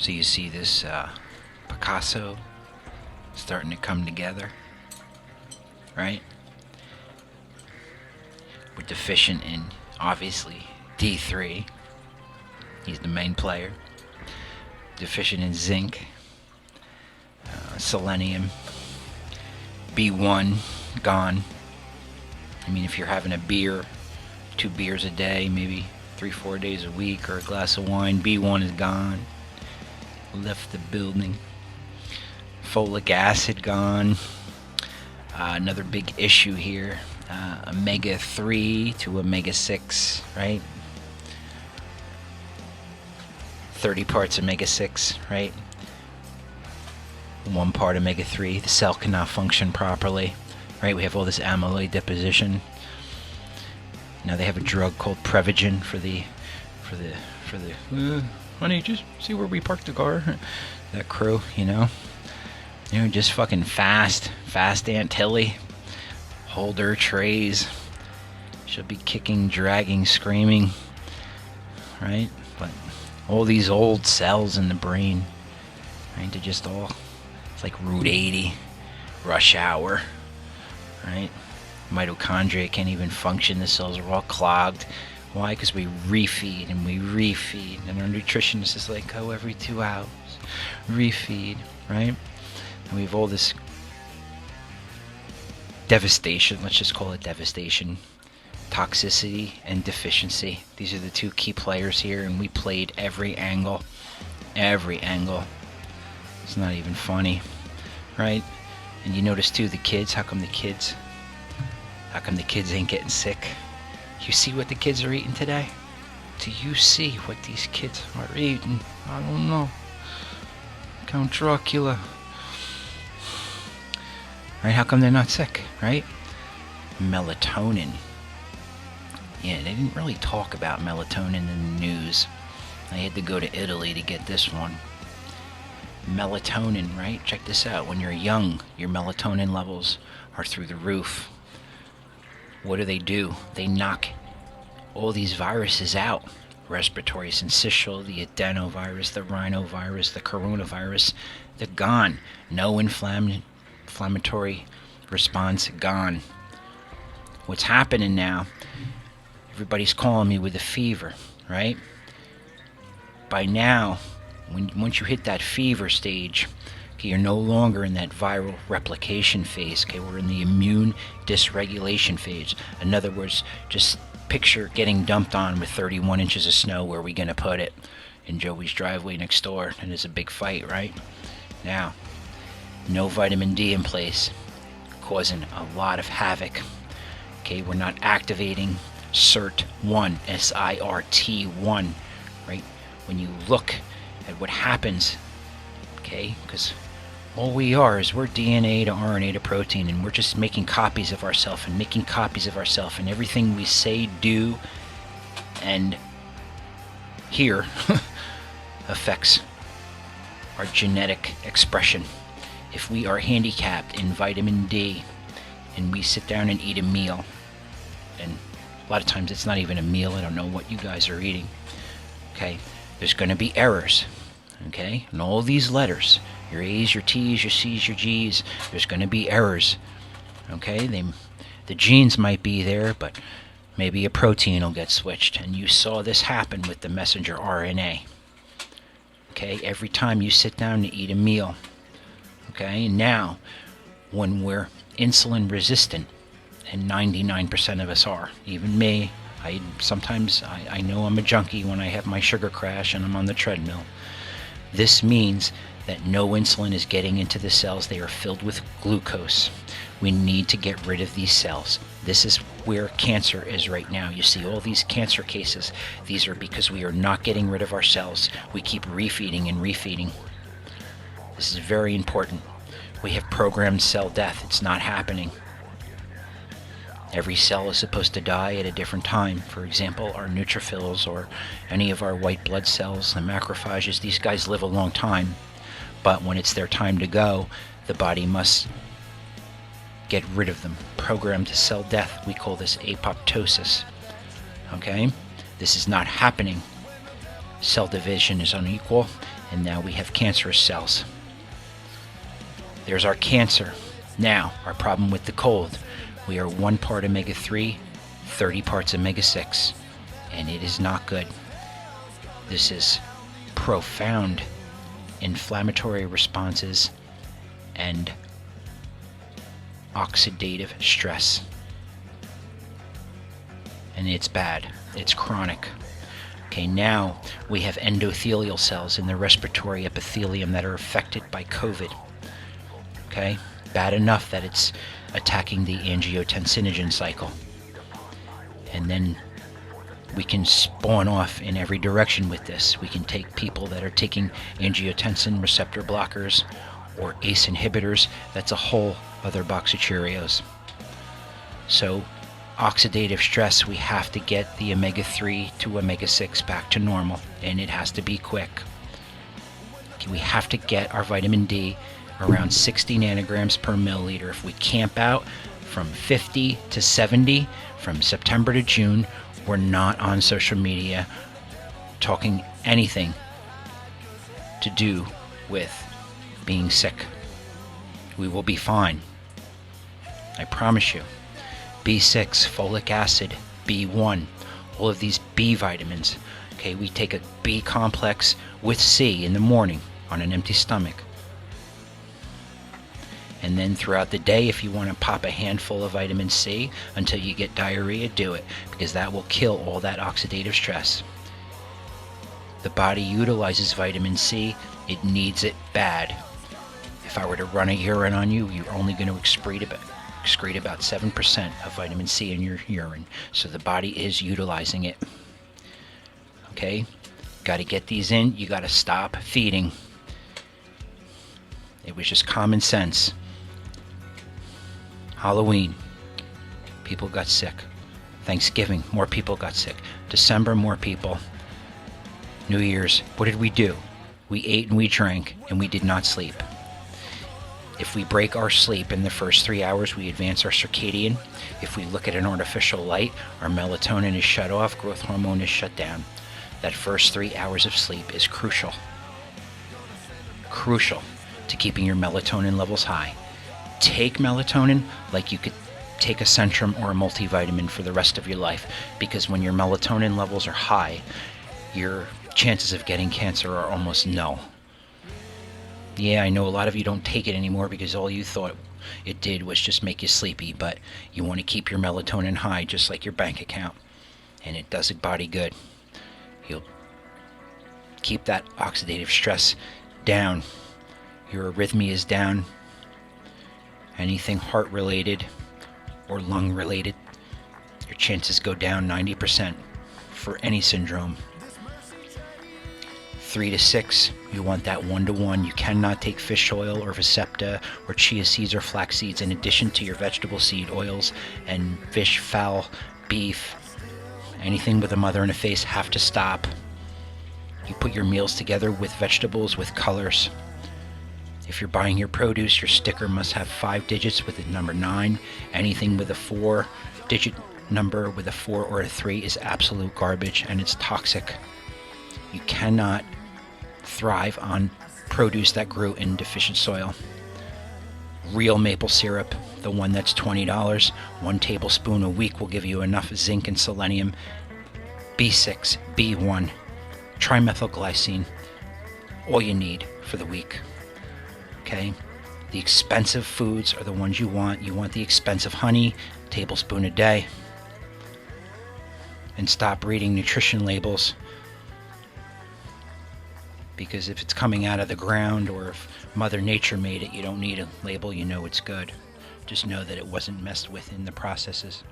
So you see this Picasso starting to come together, right? We're deficient in, obviously, D3. He's the main player. Deficient in zinc, selenium, B1 gone. I mean, if you're having a beer, 2 beers a day, maybe 3-4 days a week, or a glass of wine, B1 is gone. Left the building. Folic acid gone. Another big issue here, omega-3 to omega-6, right? 30 parts omega-6, right? 1 part omega-3. The cell cannot function properly, right? We have all this amyloid deposition. Now they have a drug called Prevagen for the honey, just see where we parked the car. That crew, just fucking fast Aunt Tilly. Hold her trays. She'll be kicking, dragging, screaming, right? But all these old cells in the brain, right? They're just all, it's like Route 80, rush hour, right? Mitochondria can't even function. The cells are all clogged. Why? Because we refeed and we refeed. And our nutritionist is like, oh, every 2 hours, refeed, right? And we have all this devastation, let's just call it devastation, toxicity and deficiency. These are the 2 key players here, and we played every angle. It's not even funny, right? And you notice too, the kids, how come the kids ain't getting sick? You see what the kids are eating today? Do you see what these kids are eating? I don't know. Count Dracula. Right? How come they're not sick, right? Melatonin. Yeah, they didn't really talk about melatonin in the news. I had to go to Italy to get this one. Melatonin, right? Check this out. When you're young, your melatonin levels are through the roof. What do? They knock all these viruses out. Respiratory syncytial, the adenovirus, the rhinovirus, the coronavirus. They're gone. No inflammatory response, gone. What's happening now, everybody's calling me with a fever, right? By now, once you hit that fever stage, okay, you're no longer in that viral replication phase. Okay, we're in the immune dysregulation phase. In other words, just picture getting dumped on with 31 inches of snow. Where are we going to put it? In Joey's driveway next door, and there's a big fight, right? Now, no vitamin D in place, causing a lot of havoc. Okay, we're not activating SIRT1, SIRT1, right? When you look at what happens, okay, because all we are is we're DNA to RNA to protein, and we're just making copies of ourselves and making copies of ourselves, and everything we say, do, and hear affects our genetic expression. If we are handicapped in vitamin D and we sit down and eat a meal, and a lot of times it's not even a meal, I don't know what you guys are eating, okay, there's going to be errors, okay, and all these letters, your A's, your T's, your C's, your G's, there's going to be errors, okay, the genes might be there, but maybe a protein will get switched, and you saw this happen with the messenger RNA, okay, every time you sit down to eat a meal, okay, now, when we're insulin resistant, and 99% of us are, even me, sometimes I know I'm a junkie when I have my sugar crash and I'm on the treadmill. This means that no insulin is getting into the cells. They are filled with glucose. We need to get rid of these cells. This is where cancer is right now. You see all these cancer cases. These are because we are not getting rid of our cells. We keep refeeding and refeeding. This is very important. We have programmed cell death. It's not happening. Every cell is supposed to die at a different time. For example, our neutrophils or any of our white blood cells, the macrophages, these guys live a long time. But when it's their time to go, the body must get rid of them. Programmed to cell death. We call this apoptosis. Okay? This is not happening. Cell division is unequal, And now we have cancerous cells. There's our cancer. Now, our problem with the cold. We are 1 part omega-3, 30 parts omega-6, and it is not good. This is profound inflammatory responses and oxidative stress. And it's bad. It's chronic. Okay, now we have endothelial cells in the respiratory epithelium that are affected by COVID. Okay, bad enough that it's attacking the angiotensinogen cycle. And then we can spawn off in every direction with this. We can take people that are taking angiotensin receptor blockers or ACE inhibitors. That's a whole other box of Cheerios. So oxidative stress, we have to get the omega-3 to omega-6 back to normal, and it has to be quick. We have to get our vitamin D around 60 nanograms per milliliter. If we camp out from 50 to 70 from September to June, we're not on social media talking anything to do with being sick. We will be fine. I promise you. B6, folic acid, B1, all of these B vitamins. Okay, we take a B complex with C in the morning on an empty stomach. And then throughout the day, if you want to pop a handful of vitamin C until you get diarrhea, do it, because that will kill all that oxidative stress. The body utilizes vitamin C. It needs it bad. If I were to run a urine on you, you're only going to excrete about 7% of vitamin C in your urine. So the body is utilizing it. Okay? Got to get these in. You got to stop feeding. It was just common sense. Halloween, people got sick. Thanksgiving, more people got sick. December, more people. New Year's, what did we do? We ate and we drank, and we did not sleep. If we break our sleep in the first 3 hours, we advance our circadian. If we look at an artificial light, our melatonin is shut off, growth hormone is shut down. That first 3 hours of sleep is crucial. Crucial to keeping your melatonin levels high. Take melatonin like you could take a Centrum or a multivitamin for the rest of your life, because when your melatonin levels are high, your chances of getting cancer are almost null. Yeah, I know a lot of you don't take it anymore because all you thought it did was just make you sleepy, but you want to keep your melatonin high just like your bank account, and it does your body good. You'll keep that oxidative stress down. Your arrhythmia is down. Anything heart-related or lung-related, your chances go down 90% for any syndrome. 3 to 6, you want that 1-to-1. You cannot take fish oil or Visepta or chia seeds or flax seeds in addition to your vegetable seed oils and fish, fowl, beef. Anything with a mother and a face have to stop. You put your meals together with vegetables with colors. If you're buying your produce, your sticker must have 5 digits with the number 9. Anything with a 4-digit number with a 4 or a 3 is absolute garbage, and it's toxic. You cannot thrive on produce that grew in deficient soil. Real maple syrup, the one that's $20, 1 tablespoon a week will give you enough zinc and selenium, B6, B1, trimethylglycine, all you need for the week. Okay? The expensive foods are the ones you want. You want the expensive honey, tablespoon a day. And stop reading nutrition labels, because if it's coming out of the ground or if Mother Nature made it, you don't need a label. You know it's good. Just know that it wasn't messed with in the processes.